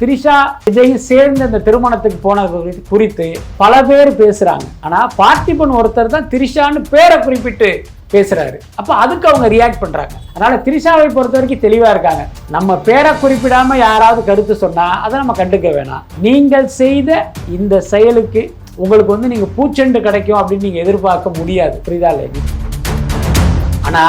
திரிஷா விஜய் சேர்ந்து அந்த திருமணத்துக்கு போனது குறித்து பல பேர் பேசுறாங்க. ஆனா பார்த்திபன் ஒருத்தர் தான் திரிஷான்னு பேரை குறிப்பிட்டு பேசுறாரு. அப்ப அதுக்கு அவங்க ரியாக்ட் பண்றாங்க. அதனால திரிஷாவை பொறுத்த வரைக்கும் தெளிவா இருக்காங்க. நம்ம பேரை குறிப்பிடாம யாராவது கருத்து சொன்னா அதை நம்ம கண்டுக்க வேணாம். நீங்கள் செய்த இந்த செயலுக்கு உங்களுக்கு நீங்க பூச்செண்டு கிடைக்கும் அப்படின்னு நீங்க எதிர்பார்க்க முடியாது. புரியுதா இல்லையா? ஆனா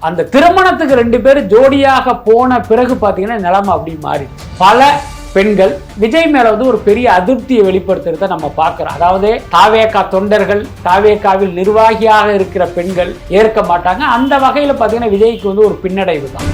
அந்த திருமணத்துக்கு 2 பேரும் ஜோடியாக போன பிறகு பாத்தீங்கன்னா நிலைமை அப்படி மாறி பல பெண்கள் விஜய் மேல ஒரு பெரிய அதிருப்தியை வெளிப்படுத்துறத நம்ம பார்க்கிறோம். அதாவது தாவேகா தொண்டர்கள், தாவேகாவில் நிர்வாகியாக இருக்கிற பெண்கள் ஏற்க மாட்டாங்க. அந்த வகையில பாத்தீங்கன்னா விஜய்க்கு ஒரு பின்னடைவு தான்.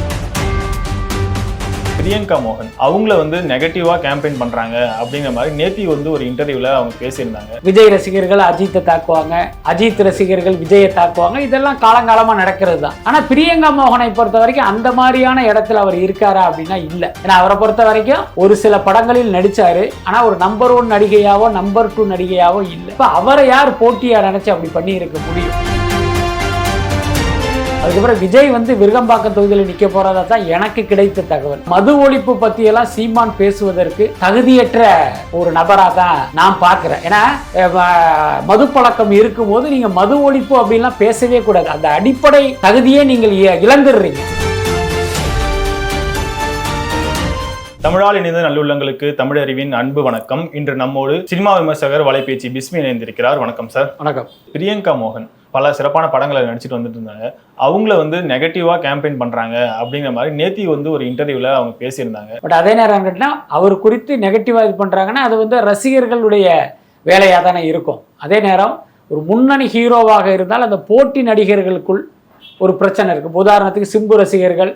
பிரியங்கா மோகன் அவங்கள நெகட்டிவா கேம்பெயின் பண்றாங்க அப்படிங்கிற மாதிரி நேத்தி ஒரு இன்டர்வியூல அவங்க பேசியிருந்தாங்க. விஜய் ரசிகர்கள் அஜித்தை தாக்குவாங்க, அஜித் ரசிகர்கள் விஜயை தாக்குவாங்க. இதெல்லாம் காலங்காலமா நடக்கிறது தான். ஆனா பிரியங்கா மோகனை பொறுத்த வரைக்கும் அந்த மாதிரியான இடத்துல அவர் இருக்காரா அப்படின்னா இல்ல. ஏன்னா அவரை பொறுத்த வரைக்கும் ஒரு சில படங்களில் நடிச்சாரு. ஆனா ஒரு நம்பர் 1 நடிகையாவோ நம்பர் 2 நடிகையாவோ இல்ல. இப்ப அவரை யார் போட்டியா நினைச்சு அப்படி பண்ணி இருக்க முடியும்? அதுக்கப்புறம் விஜய் விருகம்பாக்கம் தொகுதியில் நிக்க போறதா தான் எனக்கு கிடைத்த தகவல். மது ஒழிப்பு பத்தி எல்லாம் சீமான் பேசுவதற்கு தகுதியற்ற ஒரு நபரா தான் நான் பார்க்கிறேன். ஏன்னா மது பழக்கம் இருக்கும் போது நீங்க மது ஒழிப்பு அப்படின்லாம் பேசவே கூடாது. அந்த அடிப்படை தகுதியே நீங்கள் இழந்துடுறீங்க. தமிழால் இணைந்த நல்லுள்ளங்களுக்கு தமிழறிவின் அன்பு வணக்கம். இன்று நம்மோடு சினிமா விமர்சகர் வலைபேச்சு பிஸ்மி இணைந்திருக்கிறார். வணக்கம் சார். வணக்கம். பிரியங்கா மோகன் பல சிறப்பான படங்களை நடிச்சிட்டு வந்துட்டு இருந்தாங்க. அவங்கள நெகட்டிவா கேம்பெயின் பண்றாங்க அப்படிங்கிற மாதிரி நேத்தி ஒரு இன்டர்வியூல அவங்க பேசியிருந்தாங்க. பட் அதே நேரம் கேட்டா அவர் குறித்து நெகட்டிவா இது பண்றாங்கன்னா அது ரசிகர்களுடைய வேலையா தானே இருக்கும். அதே நேரம் ஒரு முன்னணி ஹீரோவாக இருந்தால் அந்த போட்டி நடிகர்களுக்குள் ஒரு பிரச்சனை இருக்கு. உதாரணத்துக்கு சிம்பு ரசிகர்கள்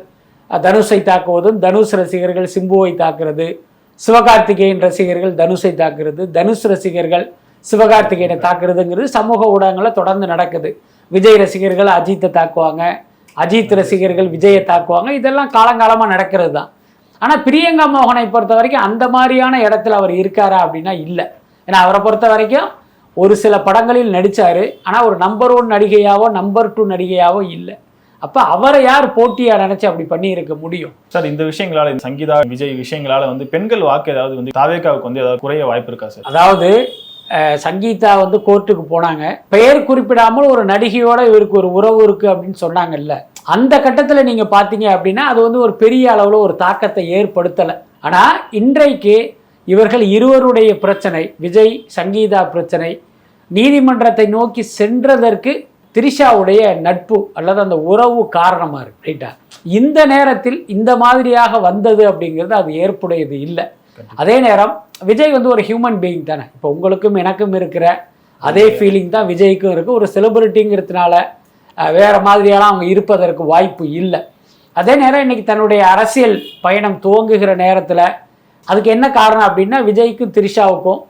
தனுஷை தாக்குவதும், தனுஷ் ரசிகர்கள் சிம்புவை தாக்குறது, சிவகார்த்திகேயன் ரசிகர்கள் தனுஷை தாக்குறது, தனுஷ் ரசிகர்கள் சிவகார்த்திகேயனை தாக்குறதுங்கிறது சமூக ஊடகங்களில் தொடர்ந்து நடக்குது. விஜய் ரசிகர்கள் அஜித்தை தாக்குவாங்க, அஜித் ரசிகர்கள் விஜயை தாக்குவாங்க. இதெல்லாம் காலங்காலமாக நடக்கிறது தான். ஆனால் பிரியங்கா மோகனை பொறுத்த வரைக்கும் அந்த மாதிரியான இடத்துல அவர் இருக்காரா அப்படின்னா இல்லை. ஏன்னா அவரை பொறுத்த வரைக்கும் ஒரு சில படங்களில் நடித்தார். ஆனால் ஒரு நம்பர் 1 நடிகையாவோ நம்பர் 2 நடிகையாவோ இல்லை. அப்போ அவரை யார் போட்டியா நினைச்சு அப்படி பண்ணி இருக்க முடியும்? சார் இந்த விஷயங்களால, சங்கீதா விஜய் விஷயங்களால பெண்கள் வாக்கு ஏதாவது தாவேகாவுக்கு ஏதாவது குறைய வாய்ப்பு இருக்கா சார்? அதாவது சங்கீதா கோர்ட்டுக்கு போனாங்க. பெயர் குறிப்பிடாமல் ஒரு நடிகையோட இவருக்கு ஒரு உறவு இருக்கு அப்படின்னு சொன்னாங்கல்ல. அந்த கட்டத்தில் நீங்க பாத்தீங்க அப்படின்னா அது ஒரு பெரிய அளவில் ஒரு தாக்கத்தை ஏற்படுத்தலை. ஆனா இன்றைக்கு இவர்கள் இருவருடைய பிரச்சனை, விஜய் சங்கீதா பிரச்சனை நீதிமன்றத்தை நோக்கி சென்றதற்கு திரிஷாவுடைய நட்பு அல்லது அந்த உறவு காரணமா இருக்கு. ரைட்டா? இந்த நேரத்தில் இந்த மாதிரியாக வந்தது அப்படிங்கிறது அது ஏற்புடையது இல்லை. அதே நேரம் விஜய் ஒரு ஹியூமன் பீயிங் தானே. இப்போ உங்களுக்கும் எனக்கும் இருக்கிற அதே ஃபீலிங் தான் விஜய்க்கும் இருக்கு. ஒரு செலிபிரிட்டிங்கிறதுனால வேற மாதிரியெல்லாம் அவங்க இருப்பதற்கு வாய்ப்பு இல்லை. அதே நேரம் இன்னைக்கு தன்னுடைய அரசியல் பயணம் துவங்குகிற நேரத்தில் அதுக்கு என்ன காரணம் அப்படின்னா விஜய்க்கும் திரிஷாவுக்கும்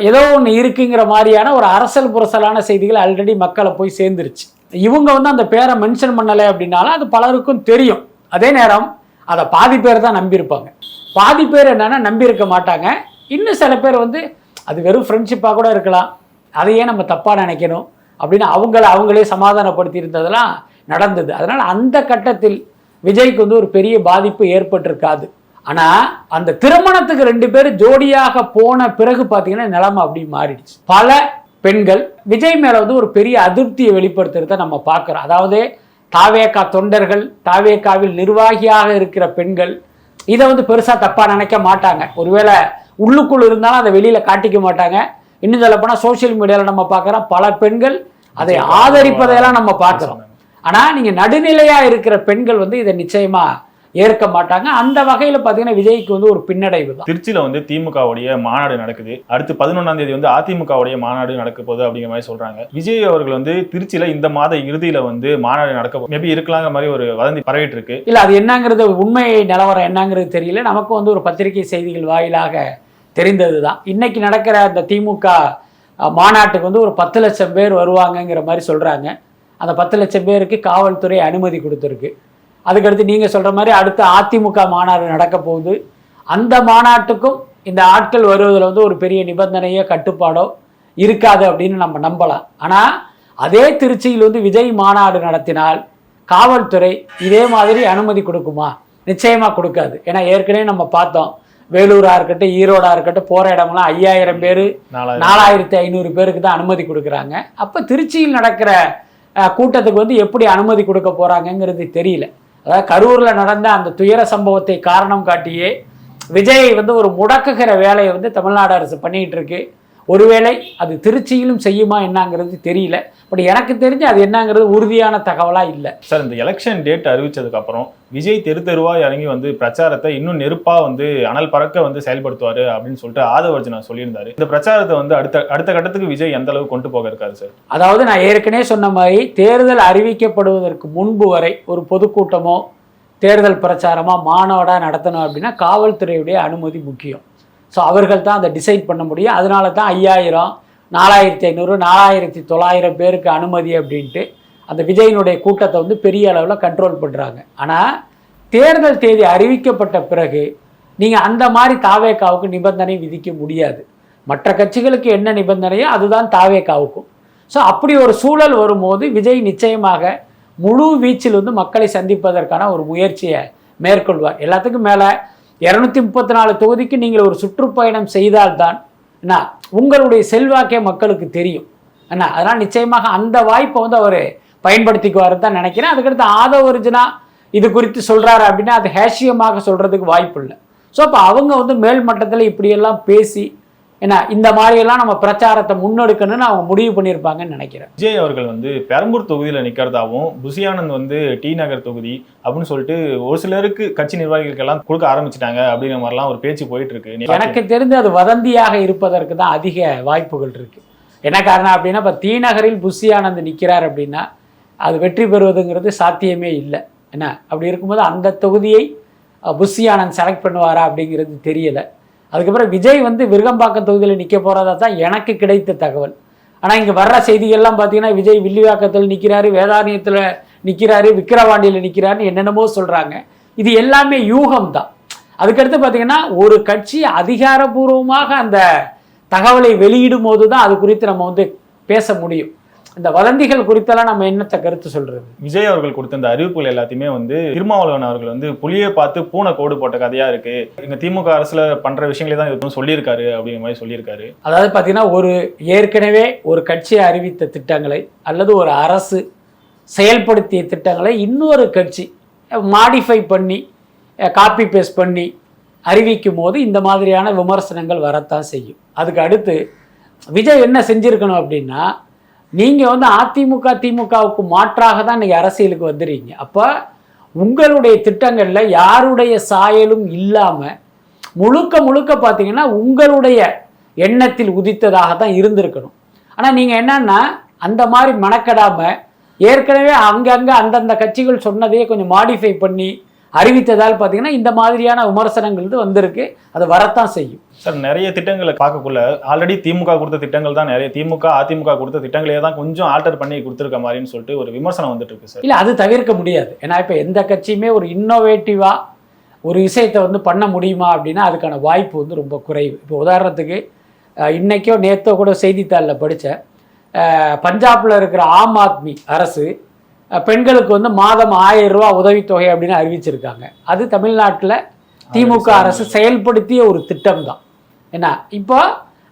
ஏதோ ஒன்று இருக்குங்கிற மாதிரியான ஒரு அரசல் புரசலான செய்திகள் ஆல்ரெடி மக்களை போய் சேர்ந்துருச்சு. இவங்க அந்த பேரை மென்ஷன் பண்ணலை அப்படின்னாலும் அது பலருக்கும் தெரியும். அதே நேரம் அதை பாதி பேர் தான் நம்பியிருப்பாங்க. பாதி பேர் என்னன்னா நம்பி இருக்க மாட்டாங்க. இன்னும் சில பேர் அது வெறும் ஃப்ரெண்ட்ஷிப்பாக கூட இருக்கலாம், அதையே நம்ம தப்பாக நினைக்கணும் அப்படின்னு அவங்களே சமாதானப்படுத்தி இருந்ததெல்லாம் நடந்தது. அதனால் அந்த கட்டத்தில் விஜய்க்கு ஒரு பெரிய பாதிப்பு ஏற்பட்டிருக்காது. ஆனால் அந்த திருமணத்துக்கு 2 பேரும் ஜோடியாக போன பிறகு பார்த்தீங்கன்னா நிலைமை அப்படி மாறிடுச்சு. பல பெண்கள் விஜய் மேலே ஒரு பெரிய அதிருப்தியை வெளிப்படுத்துறத நம்ம பார்க்குறோம். அதாவது தாவேகா தொண்டர்கள், தாவேகாவில் நிர்வாகியாக இருக்கிற பெண்கள் இதை பெருசா தப்பா நினைக்க மாட்டாங்க. ஒருவேளை உள்ளுக்குள் இருந்தாலும் அதை வெளியில காட்டிக்க மாட்டாங்க. இன்னும் சொல்ல போனா சோசியல் மீடியால நம்ம பார்க்கிறோம் பல பெண்கள் அதை ஆதரிப்பதையெல்லாம் நம்ம பார்க்கிறோம். ஆனா நீங்க நடுநிலையா இருக்கிற பெண்கள் இதை நிச்சயமா ஏற்க மாட்டாங்க. அந்த வகையில பாத்தீங்கன்னா விஜய்க்கு ஒரு பின்னடைவு தான். திருச்சியில திமுகவுடைய மாநாடு நடக்குது. அடுத்து 11ஆம் தேதி அதிமுகவுடைய மாநாடு நடக்க போகுது அப்படிங்கிற மாதிரி சொல்றாங்க. விஜய் அவர்கள் திருச்சியில இந்த மாத இறுதியில மாநாடு நடக்க மேபி இருக்கலாங்கிற மாதிரி ஒரு வதந்தி பரவிட்டு இருக்கு. இல்ல அது என்னங்கிறது உண்மை நிலவரம் என்னங்கிறது தெரியல. நமக்கு ஒரு பத்திரிகை செய்திகள் வாயிலாக தெரிந்ததுதான். இன்னைக்கு நடக்கிற அந்த திமுக மாநாட்டுக்கு ஒரு 10 லட்சம் பேர் வருவாங்கங்கிற மாதிரி சொல்றாங்க. அந்த 10 லட்சம் பேருக்கு காவல்துறை அனுமதி கொடுத்துருக்கு. அதுக்கடுத்து நீங்கள் சொல்கிற மாதிரி அடுத்த அதிமுக மாநாடு நடக்க போகுது. அந்த மாநாட்டுக்கும் இந்த ஆட்கள் வருவதில் ஒரு பெரிய நிபந்தனையோ கட்டுப்பாடோ இருக்காது அப்படின்னு நம்ம நம்பலாம். ஆனால் அதே திருச்சியில் விஜய் மாநாடு நடத்தினால் காவல்துறை இதே மாதிரி அனுமதி கொடுக்குமா? நிச்சயமாக கொடுக்காது. ஏன்னா ஏற்கனவே நம்ம பார்த்தோம் வேலூராக இருக்கட்டும், ஈரோடாக இருக்கட்டும், போகிற இடமெல்லாம் 5000 பேர் 4500 பேருக்கு தான் அனுமதி கொடுக்குறாங்க. அப்போ திருச்சியில் நடக்கிற கூட்டத்துக்கு வந்து எப்படி அனுமதி கொடுக்க போகிறாங்கங்கிறது தெரியல. அதாவது கரூரில் நடந்த அந்த துயர சம்பவத்தை காரணம் காட்டியே விஜயை வந்து ஒரு முடக்குகிற வேலையை வந்து தமிழ்நாடு அரசு பண்ணிகிட்டு இருக்கு. ஒருவேளை அது திருச்சியிலும் செய்யுமா என்னங்கிறது தெரியல. பட் எனக்கு தெரிஞ்சு அது என்னங்கிறது உறுதியான தகவலாக இல்லை. சார், இந்த எலெக்ஷன் டேட் அறிவிச்சதுக்கு அப்புறம் விஜய் தெருவா இறங்கி வந்து பிரச்சாரத்தை இன்னும் நெருப்பா வந்து அனல் பறக்க வந்து செயல்படுத்துவாரு அப்படின்னு சொல்லிட்டு ஆதவர்ஜுனா சொல்லியிருந்தாரு. இந்த பிரச்சாரத்தை வந்து அடுத்த கட்டத்துக்கு விஜய் எந்த அளவுக்கு கொண்டு போக இருக்காரு சார்? அதாவது நான் ஏற்கனவே சொன்ன மாதிரி தேர்தல் அறிவிக்கப்படுவதற்கு முன்பு வரை ஒரு பொதுக்கூட்டமோ தேர்தல் பிரச்சாரமாக மாநாடாக நடத்தணும் அப்படின்னா காவல்துறையுடைய அனுமதி முக்கியம். ஸோ அவர்கள் தான் அதை டிசைட் பண்ண முடியும். அதனால தான் 5000, 4500, 4900 பேருக்கு அனுமதி அப்படின்ட்டு அந்த விஜயினுடைய கூட்டத்தை வந்து பெரிய அளவில் கண்ட்ரோல் பண்ணுறாங்க. ஆனால் தேர்தல் தேதி அறிவிக்கப்பட்ட பிறகு நீங்கள் அந்த மாதிரி தாவேகாவுக்கு நிபந்தனை விதிக்க முடியாது. மற்ற கட்சிகளுக்கு என்ன நிபந்தனையோ அதுதான் தாவேகாவுக்கும். ஸோ அப்படி ஒரு சூழல் வரும்போது விஜய் நிச்சயமாக முழு வீச்சில் வந்து மக்களை சந்திப்பதற்கான ஒரு முயற்சியை மேற்கொள்வார். எல்லாத்துக்கும் மேலே 234 தொகுதிக்கு நீங்கள் ஒரு சுற்றுப்பயணம் செய்தால்தான் என்ன உங்களுடைய செல்வாக்கே மக்களுக்கு தெரியும் என்ன. அதனால் நிச்சயமாக அந்த வாய்ப்பை வந்து அவர் பயன்படுத்திக்குவார் தான் நினைக்கிறேன். அதுக்கடுத்து ஆதவர்ஜுனா இது குறித்து சொல்கிறாரு அப்படின்னா அது ஹேஷியமாக சொல்கிறதுக்கு வாய்ப்பு இல்லை. ஸோ அப்போ அவங்க வந்து மேல் மட்டத்தில் இப்படியெல்லாம் பேசி ஏன்னா இந்த மாதிரியெல்லாம் நம்ம பிரச்சாரத்தை முன்னெடுக்கணும்னு அவங்க முடிவு பண்ணியிருப்பாங்கன்னு நினைக்கிறேன். விஜய் அவர்கள் வந்து பெரம்பூர் தொகுதியில் நிற்கிறதாவும் புசி ஆனந்த் வந்து டி நகர் தொகுதி அப்படின்னு சொல்லிட்டு ஒரு சிலருக்கு கட்சி நிர்வாகிகளுக்கெல்லாம் கொடுக்க ஆரம்பிச்சிட்டாங்க அப்படிங்கிற மாதிரிலாம் ஒரு பேச்சு போயிட்டு இருக்கு. எனக்கு தெரிந்து அது வதந்தியாக இருப்பதற்கு தான் அதிக வாய்ப்புகள் இருக்கு. என்ன காரணம் அப்படின்னா இப்போ டி நகரில் புசி ஆனந்த் நிற்கிறார் அப்படின்னா அது வெற்றி பெறுவதுங்கிறது சாத்தியமே இல்லை. என்ன அப்படி இருக்கும்போது அந்த தொகுதியை புசி ஆனந்த் செலக்ட் பண்ணுவாரா அப்படிங்கிறது தெரியலை. அதுக்கப்புறம் விஜய் வந்து விருகம்பாக்கம் தொகுதியில் நிற்க போகிறதா தான் எனக்கு கிடைத்த தகவல். ஆனால் இங்கே வர்ற செய்திகள்லாம் பார்த்தீங்கன்னா விஜய் வில்லிவாக்கத்தில் நிற்கிறாரு, வேதாரண்யத்தில் நிற்கிறாரு, விக்கிரவாண்டியில் நிற்கிறாருன்னு என்னென்னமோ சொல்கிறாங்க. இது எல்லாமே யூகம் தான். அதுக்கடுத்து பார்த்தீங்கன்னா ஒரு கட்சி அதிகாரபூர்வமாக அந்த தகவலை வெளியிடும் போது தான் அது குறித்து நம்ம வந்து பேச முடியும். இந்த வதந்திகள் குறித்தெல்லாம் நம்ம என்னத்தை கருத்து சொல்றது? விஜய் அவர்கள் கொடுத்த இந்த அறிவிப்புகள் எல்லாத்தையுமே வந்து திருமாவளவன் அவர்கள் வந்து புலியை பார்த்து பூனை கோடு போட்ட கதையா இருக்கு, இங்க திமுக அரசுல பண்ற விஷயங்களே தான் இருக்கும் சொல்லியிருக்காரு அப்படிங்கிற மாதிரி சொல்லியிருக்காரு. அதாவது பார்த்தீங்கன்னா ஒரு ஏற்கனவே ஒரு கட்சியை அறிவித்த திட்டங்களை அல்லது ஒரு அரசு செயல்படுத்திய திட்டங்களை இன்னொரு கட்சி மாடிஃபை பண்ணி காப்பி பேஸ்ட் பண்ணி அறிவிக்கும் போது இந்த மாதிரியான விமர்சனங்கள் வரத்தான் செய்யும். அதுக்கு அடுத்து விஜய் என்ன செஞ்சிருக்கணும் அப்படின்னா, நீங்கள் வந்து அதிமுக திமுகவுக்கு மாற்றாக தான் இன்றைக்கி அரசியலுக்கு வந்துடுறீங்க. அப்போ உங்களுடைய திட்டங்களில் யாருடைய சாயலும் இல்லாமல் முழுக்க பார்த்தீங்கன்னா உங்களுடைய எண்ணத்தில் உதித்ததாக தான் இருந்திருக்கணும். ஆனால் நீங்கள் என்னன்னா அந்த மாதிரி மனக்கடாமல் ஏற்கனவே அங்கங்கே அந்தந்த கட்சிகள் சொன்னதையே கொஞ்சம் மாடிஃபை பண்ணி அறிவித்ததால் பார்த்தீங்கன்னா இந்த மாதிரியான விமர்சனங்கள் வந்திருக்கு. அது வரத்தான் செய்யும். சார், நிறைய திட்டங்களை பார்க்கக்குள்ள ஆல்ரெடி திமுக கொடுத்த திட்டங்கள் தான் நிறைய திமுக அதிமுக கொடுத்த திட்டங்களே தான் கொஞ்சம் ஆல்டர் பண்ணி கொடுத்துருக்க மாதிரின்னு சொல்லிட்டு ஒரு விமர்சனம் வந்துட்டு இருக்கு சார். இல்லை, அது தவிர்க்க முடியாது. ஏன்னா இப்போ எந்த கட்சியுமே ஒரு இன்னோவேட்டிவாக ஒரு விஷயத்தை வந்து பண்ண முடியுமா அப்படின்னா அதுக்கான வாய்ப்பு வந்து ரொம்ப குறைவு. இப்போ உதாரணத்துக்கு இன்னைக்கோ நேற்றோ கூட செய்தித்தாளில் படித்த பஞ்சாபில் இருக்கிற ஆம் ஆத்மி அரசு பெண்களுக்கு வந்து மாதம் 1000 ரூபா உதவித்தொகை அப்படின்னு அறிவிச்சிருக்காங்க. அது தமிழ்நாட்டில் திமுக அரசு செயல்படுத்திய ஒரு திட்டம் தான். என்ன இப்போ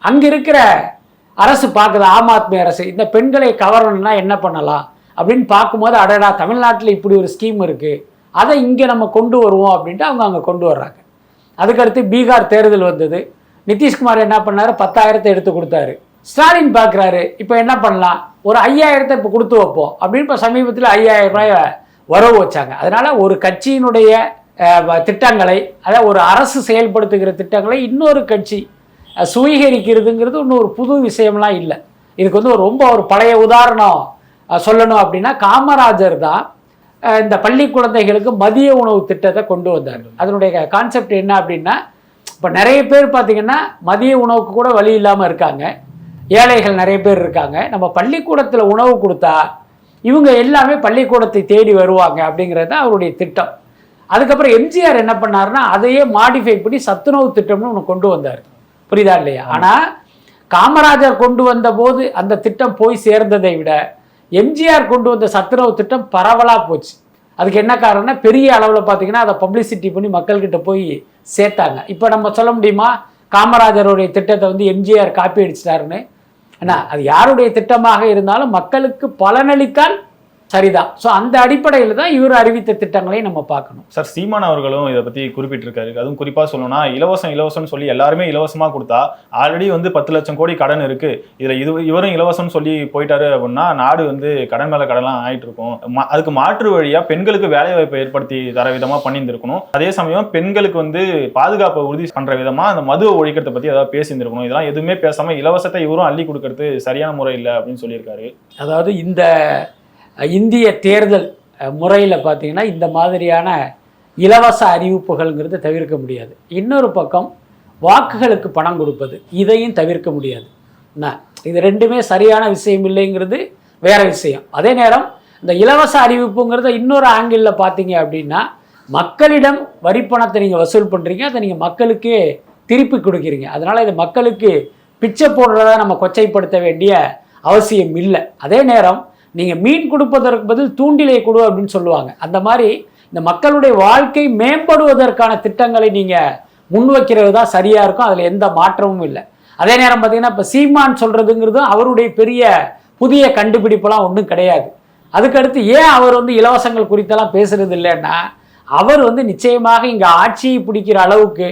அங்கே இருக்கிற அரசு பார்க்குது, ஆம் ஆத்மி அரசு இந்த பெண்களை கவரணும்னா என்ன பண்ணலாம் அப்படின்னு பார்க்கும்போது அடடா தமிழ்நாட்டில் இப்படி ஒரு ஸ்கீம் இருக்குது, அதை இங்கே நம்ம கொண்டு வருவோம் அப்படின்ட்டு அவங்க அங்கே கொண்டு வர்றாங்க. அதுக்கடுத்து பீகார் தேர்தல் வந்தது. நிதிஷ்குமார் என்ன பண்ணார், 10,000 எடுத்து கொடுத்தாரு. ஸ்டாலின் பார்க்குறாரு இப்போ என்ன பண்ணலாம், ஒரு 5000 இப்போ கொடுத்து வைப்போம் அப்படின்னு இப்போ சமீபத்தில் 5000 ரூபாய் வரவு வச்சாங்க. அதனால் ஒரு கட்சியினுடைய திட்டங்களை, அதாவது ஒரு அரசு செயல்படுத்துகிற திட்டங்களை இன்னொரு கட்சி சுவீகரிக்கிறதுங்கிறது இன்னும் ஒரு புது விஷயம்லாம் இல்லை. இதுக்கு வந்து ரொம்ப ஒரு பழைய உதாரணம் சொல்லணும் அப்படின்னா காமராஜர் தான் இந்த பள்ளி குழந்தைகளுக்கு மதிய உணவு திட்டத்தை கொண்டு வந்தார். அதனுடைய கான்செப்ட் என்ன அப்படின்னா, இப்போ நிறைய பேர் பார்த்தீங்கன்னா மதிய உணவுக்கு கூட வழி இல்லாமல் இருக்காங்க, ஏழைகள் நிறைய பேர் இருக்காங்க. நம்ம பள்ளிக்கூடத்தில் உணவு கொடுத்தா இவங்க எல்லாமே பள்ளிக்கூடத்தை தேடி வருவாங்க அப்படிங்கிறது தான் அவருடைய திட்டம். அதுக்கப்புறம் எம்ஜிஆர் என்ன பண்ணாருன்னா அதையே மாடிஃபை பண்ணி சத்துணவு திட்டம்னு ஒன்று கொண்டு வந்தார். புரியுதா இல்லையா? ஆனால் காமராஜர் கொண்டு வந்த போது அந்த திட்டம் போய் சேர்ந்ததை விட எம்ஜிஆர் கொண்டு வந்த சத்துணவு திட்டம் பரவலாக போச்சு. அதுக்கு என்ன காரணம்னா பெரிய அளவில் பார்த்தீங்கன்னா அதை பப்ளிசிட்டி பண்ணி மக்கள்கிட்ட போய் சேர்த்தாங்க. இப்போ நம்ம சொல்ல முடியுமா காமராஜருடைய திட்டத்தை வந்து எம்ஜிஆர் காப்பி அடிச்சிட்டாருன்னு? ஏன்னா அது யாருடைய திட்டமாக இருந்தாலும் மக்களுக்கு பலனளித்தால் சரிதான். ஸோ அந்த அடிப்படையில் தான் இவர் அறிவித்த திட்டங்களை நம்ம பார்க்கணும். சார் சீமான் அவர்களும் இதை பற்றி குறிப்பிட்டிருக்காரு. அதுவும் குறிப்பாக சொல்லணும்னா இலவசம்னு சொல்லி எல்லாருமே இலவசமாக கொடுத்தா ஆல்ரெடி வந்து 10 லட்சம் கோடி கடன் இருக்கு, இதில் இவரும் இலவசம்னு சொல்லி போயிட்டாரு அப்படின்னா நாடு வந்து கடன் மேலே கடன்லாம் ஆகிட்டு இருக்கும். அதுக்கு மாற்று வழியாக பெண்களுக்கு வேலை வாய்ப்பை ஏற்படுத்தி தர விதமாக பண்ணியிருந்திருக்கணும். அதே சமயம் பெண்களுக்கு வந்து பாதுகாப்பை உறுதி பண்ணுற விதமாக அந்த மதுவை ஒழிக்கிறத பற்றி ஏதாவது பேசியிருந்திருக்கணும். இதெல்லாம் எதுவுமே பேசாமல் இலவசத்தை இவரும் அள்ளி கொடுக்கறது சரியான முறை இல்லை அப்படின்னு சொல்லியிருக்காரு. அதாவது இந்த இந்திய தேர்தல் முறையில் பார்த்தீங்கன்னா இந்த மாதிரியான இலவச அறிவிப்புகள்ங்கிறது தவிர்க்க முடியாது. இன்னொரு பக்கம் வாக்குகளுக்கு பணம் கொடுப்பது, இதையும் தவிர்க்க முடியாது. இது ரெண்டுமே சரியான விஷயம் இல்லைங்கிறது வேற விஷயம். அதே நேரம் இந்த இலவச அறிவிப்புங்கிறத இன்னொரு ஆங்கிளில் பார்த்தீங்க அப்படின்னா மக்களிடம் வரிப்பணத்தை நீங்கள் வசூல் பண்ணுறீங்க, அதை நீங்கள் மக்களுக்கே திருப்பி கொடுக்குறீங்க. அதனால் இது மக்களுக்கு பிச்சை போடுறத நம்ம கொச்சைப்படுத்த வேண்டிய அவசியம் இல்லை. அதே நேரம் நீங்கள் மீன் கொடுப்பதற்கு பதில் தூண்டிலை கொடு அப்படின்னு சொல்லுவாங்க. அந்த மாதிரி இந்த மக்களுடைய வாழ்க்கை மேம்படுவதற்கான திட்டங்களை நீங்கள் முன்வைக்கிறது தான் சரியாக இருக்கும். அதில் எந்த மாற்றமும் இல்லை. அதே நேரம் பார்த்தீங்கன்னா இப்போ சீமான் சொல்கிறதுங்கிறது அவருடைய பெரிய புதிய கண்டுபிடிப்பெல்லாம் ஒன்றும் கிடையாது. அதுக்கடுத்து ஏன் அவர் வந்து இலவசங்கள் குறித்தெல்லாம் பேசுறது இல்லைன்னா அவர் வந்து நிச்சயமாக இங்கே ஆட்சியை பிடிக்கிற அளவுக்கு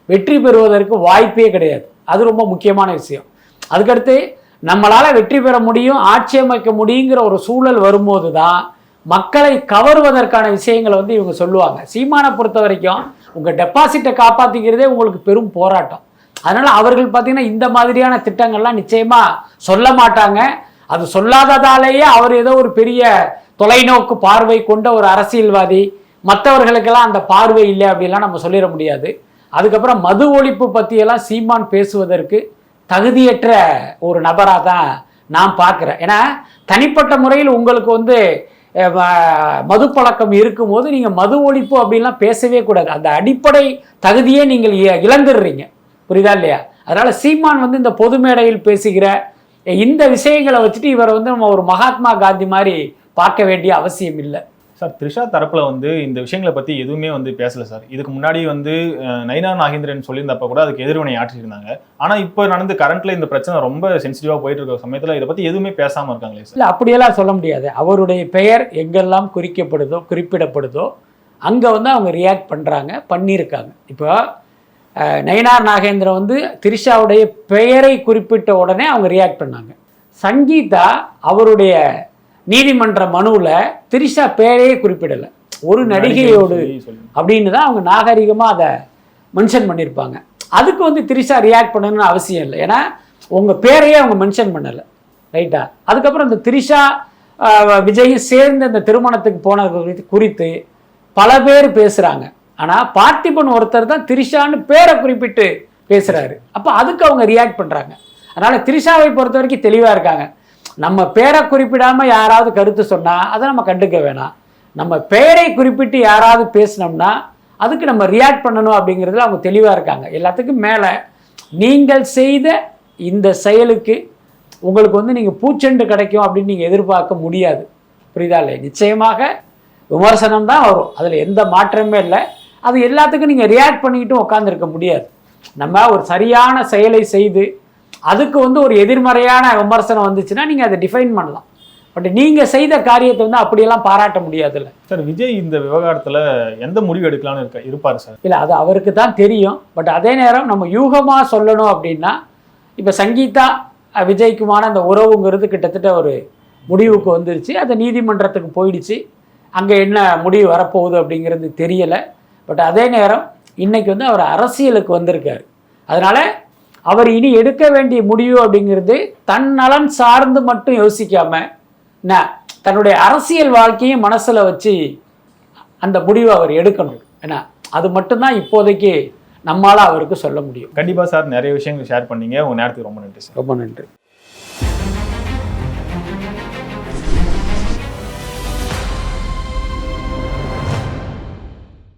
வெற்றி பெறுவதற்கு வாய்ப்பே கிடையாது. அது ரொம்ப முக்கியமான விஷயம். அதுக்கடுத்து நம்மளால் வெற்றி பெற முடியும், ஆட்சி அமைக்க முடியுங்கிற ஒரு சூழல் வரும்போது தான் மக்களை கவருவதற்கான விஷயங்களை வந்து இவங்க சொல்லுவாங்க. சீமானை பொறுத்த வரைக்கும் உங்கள் டெபாசிட்டை காப்பாற்றிக்கிறதே உங்களுக்கு பெரும் போராட்டம். அதனால் அவர்கள் பார்த்தீங்கன்னா இந்த மாதிரியான திட்டங்கள்லாம் நிச்சயமாக சொல்ல மாட்டாங்க. அது சொல்லாததாலேயே அவர் ஏதோ ஒரு பெரிய தொலைநோக்கு பார்வை கொண்ட ஒரு அரசியல்வாதி, மற்றவர்களுக்கெல்லாம் அந்த பார்வை இல்லை அப்படிலாம் நம்ம சொல்லிட முடியாது. அதுக்கப்புறம் மது ஒழிப்பு பற்றியெல்லாம் சீமான் பேசுவதற்கு தகுதியற்ற ஒரு நபராக தான் நான் பார்க்குறேன். ஏன்னா தனிப்பட்ட முறையில் உங்களுக்கு வந்து மது பழக்கம் இருக்கும்போது நீங்கள் மது ஒழிப்பு அப்படின்லாம் பேசவே கூடாது. அந்த அடிப்படை தகுதியே நீங்கள் இழந்துடுறீங்க. புரியுதா இல்லையா? அதனால் சீமான் வந்து இந்த பொது மேடையில் பேசுகிற இந்த விஷயங்களை வச்சுட்டு இவரை வந்து நம்ம ஒரு மகாத்மா காந்தி மாதிரி பார்க்க வேண்டிய அவசியம் இல்லை. சார் த்ரிஷா தரப்புல வந்து இந்த விஷயங்களை பத்தி எதுவுமே வந்து பேசல சார். இதுக்கு முன்னாடி வந்து நயினா நாகேந்திரன் சொல்லியிருந்தப்ப கூட அதுக்கு எதிர்வினை ஆற்றிருந்தாங்க. ஆனா இப்போ நடந்து கரண்ட்ல இந்த பிரச்சனை ரொம்ப சென்சிட்டிவா போயிட்டு இருக்க சமயத்துல இதை பத்தி எதுவுமே பேசாம இருக்காங்களே சார்? இல்லை, அப்படியெல்லாம் சொல்ல முடியாது. அவருடைய பெயர் எங்கெல்லாம் குறிப்பிடப்படுதோ அங்க வந்து அவங்க ரியாக்ட் பண்றாங்க, பண்ணியிருக்காங்க. இப்போ நயினார் நாகேந்திரன் வந்து த்ரிஷாவுடைய பெயரை குறிப்பிட்ட உடனே அவங்க ரியாக்ட் பண்ணாங்க. சங்கீதா அவருடைய நீதிமன்ற மனுவில் த்ரிஷா பேரையே குறிப்பிடலை, ஒரு நடிகையோடு அப்படின்னு தான் அவங்க நாகரிகமாக அதை மென்ஷன் பண்ணியிருப்பாங்க. அதுக்கு வந்து த்ரிஷா ரியாக்ட் பண்ணணும்னு அவசியம் இல்லை. ஏன்னா உங்கள் பேரையே அவங்க மென்ஷன் பண்ணலை, ரைட்டா? அதுக்கப்புறம் இந்த த்ரிஷா விஜயும் சேர்ந்து அந்த திருமணத்துக்கு போனது குறித்து பல பேர் பேசுகிறாங்க. ஆனால் பார்த்திபன் ஒருத்தர் தான் த்ரிஷான்னு பேரை குறிப்பிட்டு பேசுகிறாரு. அப்போ அதுக்கு அவங்க ரியாக்ட் பண்ணுறாங்க. அதனால் த்ரிஷாவை பொறுத்த வரைக்கும் தெளிவாக இருக்காங்க. நம்ம பேரை குறிப்பிடாமல் யாராவது கருத்து சொன்னால் அதை நம்ம கண்டுக்க வேணாம். நம்ம பெயரை குறிப்பிட்டு யாராவது பேசினோம்னா அதுக்கு நம்ம ரியாக்ட் பண்ணணும் அப்படிங்கிறதுல அவங்க தெளிவாக இருக்காங்க. எல்லாத்துக்கும் மேலே நீங்கள் செய்த இந்த செயலுக்கு உங்களுக்கு வந்து நீங்கள் பூச்செண்டு கிடைக்கும் அப்படின்னு நீங்கள் எதிர்பார்க்க முடியாது. புரியுதா இல்லை? நிச்சயமாக விமர்சனம் தான் வரும், அதில் எந்த மாற்றமே இல்லை. அது எல்லாத்துக்கும் நீங்கள் ரியாக்ட் பண்ணிக்கிட்டும் உட்காந்துருக்க முடியாது. நம்ம ஒரு சரியான செயலை செய்து அதுக்கு வந்து ஒரு எதிர்மறையான விமர்சனம் வந்துச்சுன்னா நீங்கள் அதை டிஃபைன் பண்ணலாம். பட் நீங்கள் செய்த காரியத்தை வந்து அப்படியெல்லாம் பாராட்ட முடியாதுல்ல சார். விஜய் இந்த விவகாரத்தில் எந்த முடிவு எடுக்கலான்னு இருப்பார் சார்? இல்லை, அது அவருக்கு தான் தெரியும். பட் அதே நேரம் நம்ம யூகமாக சொல்லணும் அப்படின்னா இப்போ சங்கீதா விஜய்க்குமான அந்த உறவுங்கிறது கிட்டத்தட்ட ஒரு முடிவுக்கு வந்துருச்சு. அது நீதிமன்றத்துக்கு போயிடுச்சு. அங்கே என்ன முடிவு வரப்போகுது அப்படிங்கிறது தெரியலை. பட் அதே நேரம் இன்னைக்கு வந்து அவர் அரசியலுக்கு வந்திருக்காரு. அதனால் அவர் இனி எடுக்க வேண்டிய முடிவு அப்படிங்கிறது தன் நலன் சார்ந்து மட்டும் யோசிக்காம தன்னுடைய அரசியல் வாழ்க்கையும் மனசில் வச்சு அந்த முடிவை அவர் எடுக்கணும். ஏன்னா அது மட்டும்தான் இப்போதைக்கு நம்மளால் அவருக்கு சொல்ல முடியும். கண்டிப்பாக சார், நிறைய விஷயங்கள் ஷேர் பண்ணீங்க. உங்கள் நேரத்துக்கு ரொம்ப நன்றி சார். ரொம்ப நன்றி.